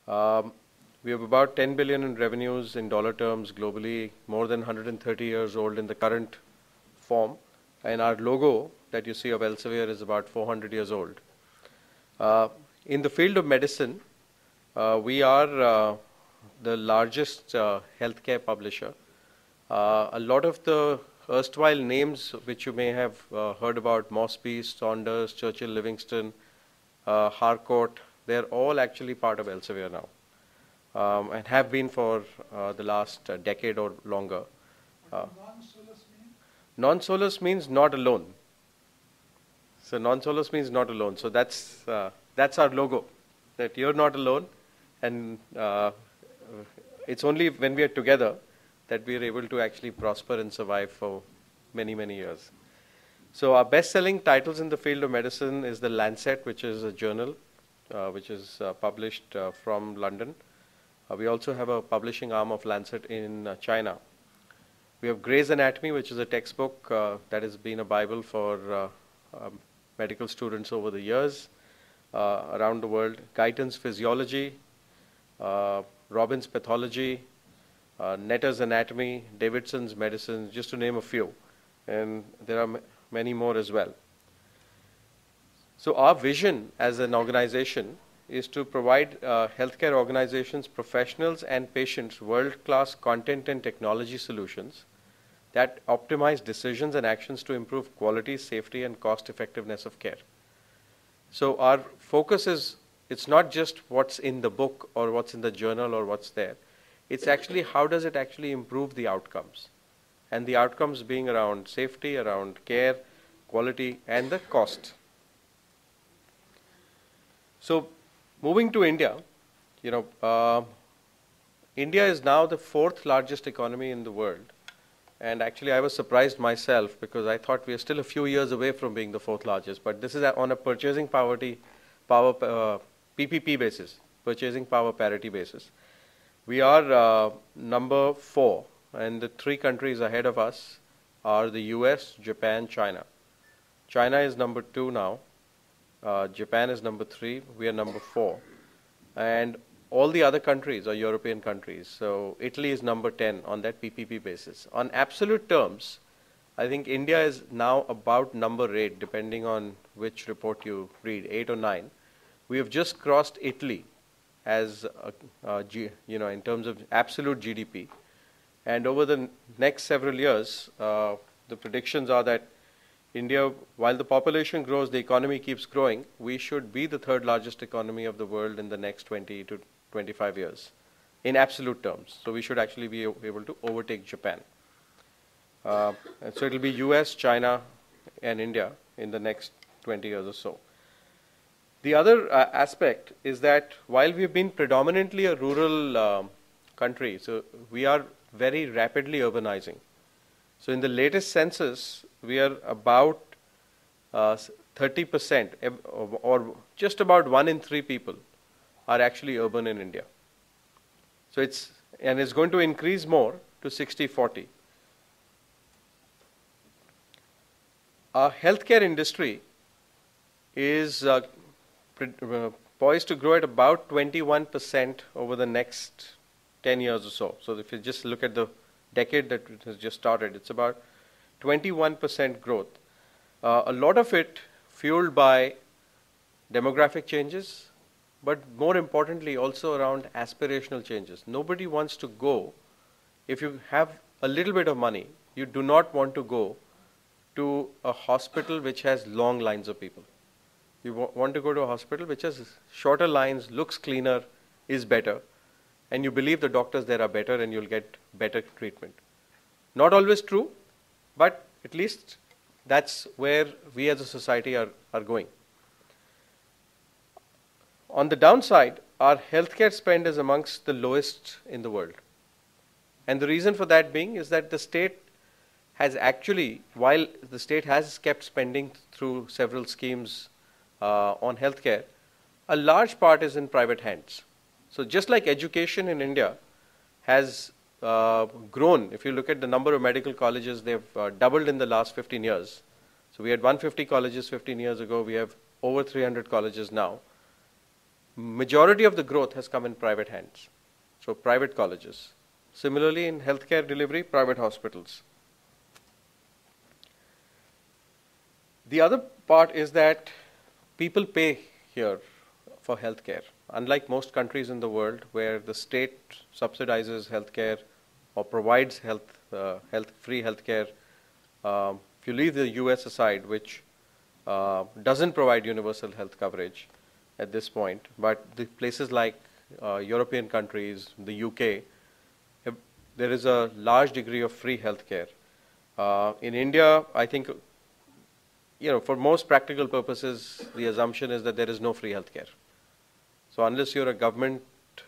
Um, we have about 10 billion in revenues in dollar terms globally, more than 130 years old in the current form. And our logo that you see of Elsevier is about 400 years old. In the field of medicine, we are the largest healthcare publisher. A lot of the erstwhile names which you may have heard about, Mosby, Saunders, Churchill, Livingston, Harcourt, they're all actually part of Elsevier now, and have been for the last decade or longer. Non-solus means not alone. So non-solus means not alone. So that's our logo, that you're not alone, and it's only when we are together that we are able to actually prosper and survive for many, many years. So our best-selling titles in the field of medicine is the Lancet, which is a journal which is published from London. We also have a publishing arm of Lancet in China. We have Gray's Anatomy, which is a textbook that has been a Bible for medical students over the years around the world. Guyton's Physiology, Robbins Pathology, Netter's Anatomy, Davidson's Medicine, just to name a few. And there are many more as well. So our vision as an organization is to provide healthcare organizations, professionals and patients world-class content and technology solutions that optimize decisions and actions to improve quality, safety and cost effectiveness of care. So our focus is, it's not just what's in the book or what's in the journal or what's there. It's actually how does it actually improve the outcomes. And the outcomes being around safety, around care, quality and the cost. So moving to India, India is now the 4th largest economy in the world. And actually I was surprised myself because I thought we are still a few years away from being the 4th largest. But this is on a purchasing power PPP basis, purchasing power parity basis. We are number 4, and the 3 countries ahead of us are the US, Japan, China. China is number 2 now. Japan is number 3, we are number 4. And all the other countries are European countries. So Italy is number 10 on that PPP basis. On absolute terms, I think India is now about number 8, depending on which report you read, 8 or 9. We have just crossed Italy as, in terms of absolute GDP. And over the next several years, the predictions are that India, while the population grows, the economy keeps growing, we should be the 3rd largest economy of the world in the next 20 to 25 years in absolute terms. So we should actually be able to overtake Japan. And so it will be US, China and India in the next 20 years or so. The other aspect is that while we've been predominantly a rural country, so we are very rapidly urbanizing. So in the latest census, we are about 30%, or just about 1 in 3 people are actually urban in India. So it's going to increase more to 60-40. Our healthcare industry is poised to grow at about 21% over the next 10 years or so. So if you just look at the decade that it has just started, it's about 21% growth. A lot of it fueled by demographic changes, but more importantly also around aspirational changes. Nobody wants to go, if you have a little bit of money, you do not want to go to a hospital which has long lines of people. You want to go to a hospital which has shorter lines, looks cleaner, is better, and you believe the doctors there are better and you'll get better treatment. Not always true, but at least that's where we as a society are going. On the downside, our healthcare spend is amongst the lowest in the world. And the reason for that being is that the state has actually, while the state has kept spending through several schemes on healthcare, a large part is in private hands. So just like education in India has grown, if you look at the number of medical colleges, they've doubled in the last 15 years. So we had 150 colleges 15 years ago, we have over 300 colleges now. majority of the growth has come in private hands, so private colleges. Similarly, in healthcare delivery, private hospitals. The other part is that people pay here for healthcare. Unlike most countries in the world where the state subsidizes healthcare or provides free healthcare, if you leave the US aside, which doesn't provide universal health coverage at this point, but the places like European countries, the UK, there is a large degree of free healthcare. In India, I think, for most practical purposes, the assumption is that there is no free healthcare. So unless you're a government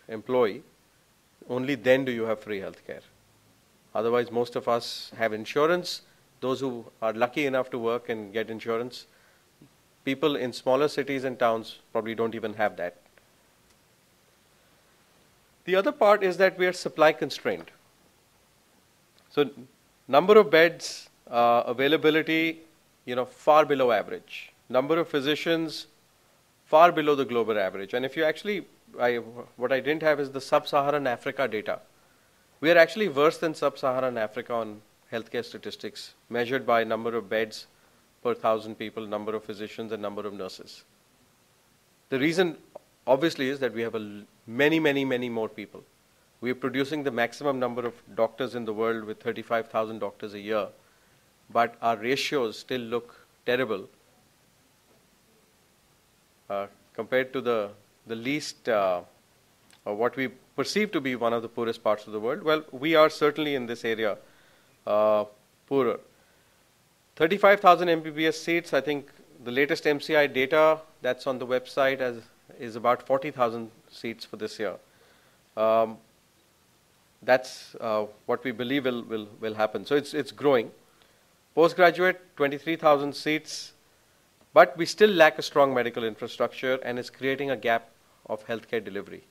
employee, only then do you have free healthcare. Otherwise, most of us have insurance. Those who are lucky enough to work and get insurance, people in smaller cities and towns probably don't even have that. The other part is that we are supply constrained. So number of beds, availability, far below average. Number of physicians, far below the global average. And if you actually, what I didn't have is the sub-Saharan Africa data. We are actually worse than sub-Saharan Africa on healthcare statistics, measured by number of beds per 1,000 people, number of physicians, and number of nurses. The reason, obviously, is that we have many, many, many more people. We are producing the maximum number of doctors in the world with 35,000 doctors a year, but our ratios still look terrible compared to the least, or what we perceive to be one of the poorest parts of the world. Well, we are certainly in this area poorer. 35,000 MBBS seats, I think the latest MCI data that's on the website is about 40,000 seats for this year. That's what we believe will happen. So it's growing. Postgraduate, 23,000 seats, but we still lack a strong medical infrastructure, and it's creating a gap of healthcare delivery.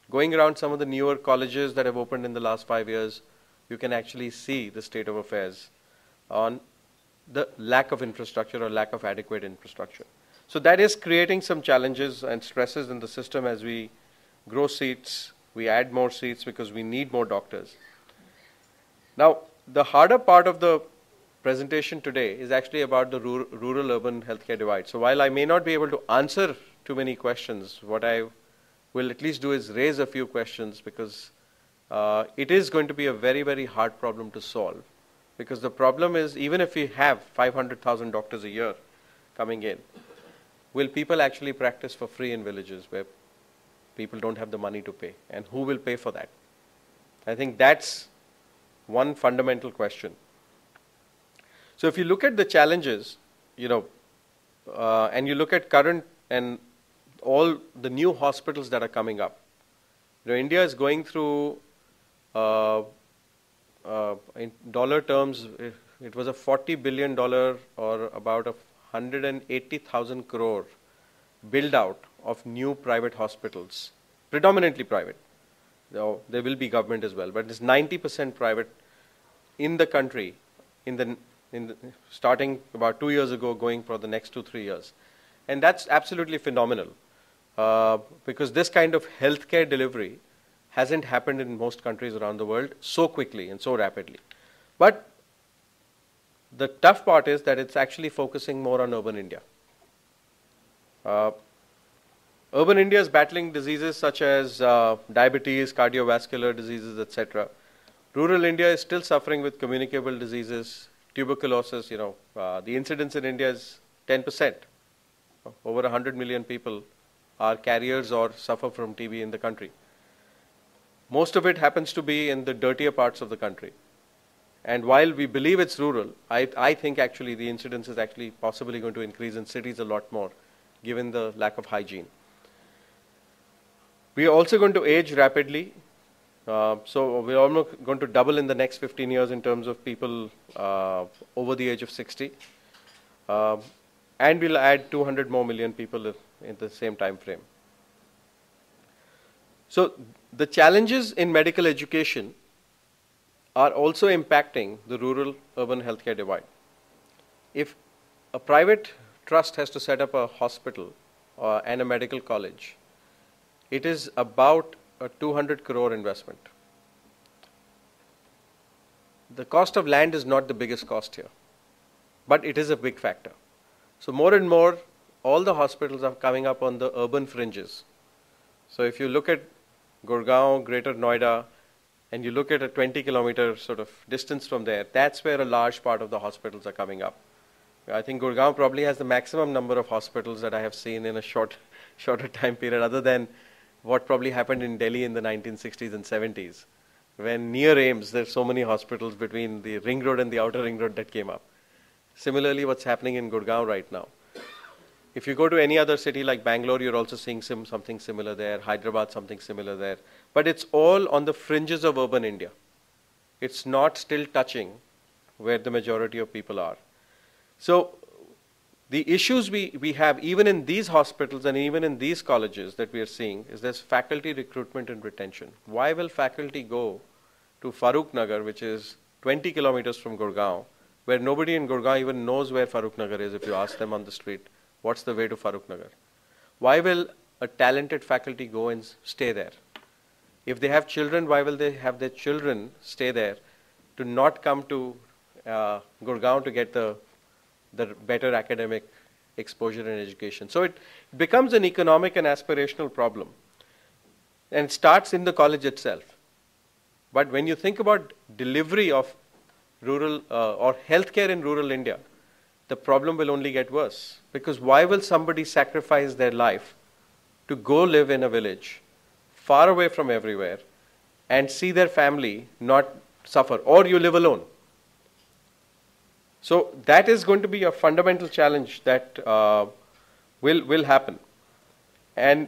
Going around some of the newer colleges that have opened in the last 5 years, you can actually see the state of affairs on the lack of infrastructure or lack of adequate infrastructure. So that is creating some challenges and stresses in the system as we grow seats, we add more seats because we need more doctors. Now, the harder part of the presentation today is actually about the rural-urban healthcare divide. So while I may not be able to answer too many questions, what I will at least do is raise a few questions, because it is going to be a very, very hard problem to solve. Because the problem is, even if we have 500,000 doctors a year coming in, will people actually practice for free in villages where people don't have the money to pay? And who will pay for that? I think that's one fundamental question. So if you look at the challenges, and you look at current and all the new hospitals that are coming up, India is going through, in dollar terms, it was a $40 billion or about 180,000 crore build out of new private hospitals, predominantly private. Though there will be government as well, but it's 90% private in the country, starting about 2 years ago, going for the next 2-3 years. And that's absolutely phenomenal, because this kind of healthcare delivery hasn't happened in most countries around the world so quickly and so rapidly. But the tough part is that it's actually focusing more on urban India. Urban India is battling diseases such as diabetes, cardiovascular diseases, etc. Rural India is still suffering with communicable diseases, tuberculosis. The incidence in India is 10%. Over 100 million people are carriers or suffer from TB in the country. Most of it happens to be in the dirtier parts of the country. And while we believe it's rural, I think actually the incidence is actually possibly going to increase in cities a lot more, given the lack of hygiene. We are also going to age rapidly. So we're almost going to double in the next 15 years in terms of people over the age of 60. And we'll add 200 more million people in the same time frame. So the challenges in medical education are also impacting the rural-urban healthcare divide. If a private trust has to set up a hospital and a medical college, it is about a 200 crore investment. The cost of land is not the biggest cost here, but it is a big factor. So more and more, all the hospitals are coming up on the urban fringes. So if you look at Gurgaon, Greater Noida, and you look at a 20-kilometer sort of distance from there, that's where a large part of the hospitals are coming up. I think Gurgaon probably has the maximum number of hospitals that I have seen in a shorter time period, other than what probably happened in Delhi in the 1960s and 70s, when near AIIMS, there's so many hospitals between the ring road and the outer ring road that came up. Similarly, what's happening in Gurgaon right now. If you go to any other city like Bangalore, you're also seeing something similar there, Hyderabad, something similar there. But it's all on the fringes of urban India. It's not still touching where the majority of people are. So the issues we have even in these hospitals and even in these colleges that we are seeing is there's faculty recruitment and retention. Why will faculty go to Farooq Nagar, which is 20 kilometers from Gurgaon, where nobody in Gurgaon even knows where Farooq Nagar is if you ask them on the street, what's the way to Farooq Nagar? Why will a talented faculty go and stay there? If they have children, why will they have their children stay there to not come to Gurgaon to get the better academic exposure and education? So it becomes an economic and aspirational problem, and it starts in the college itself. But when you think about delivery of rural or healthcare in rural India, the problem will only get worse. Because why will somebody sacrifice their life to go live in a village far away from everywhere and see their family not suffer, or you live alone? So that is going to be a fundamental challenge that will happen. And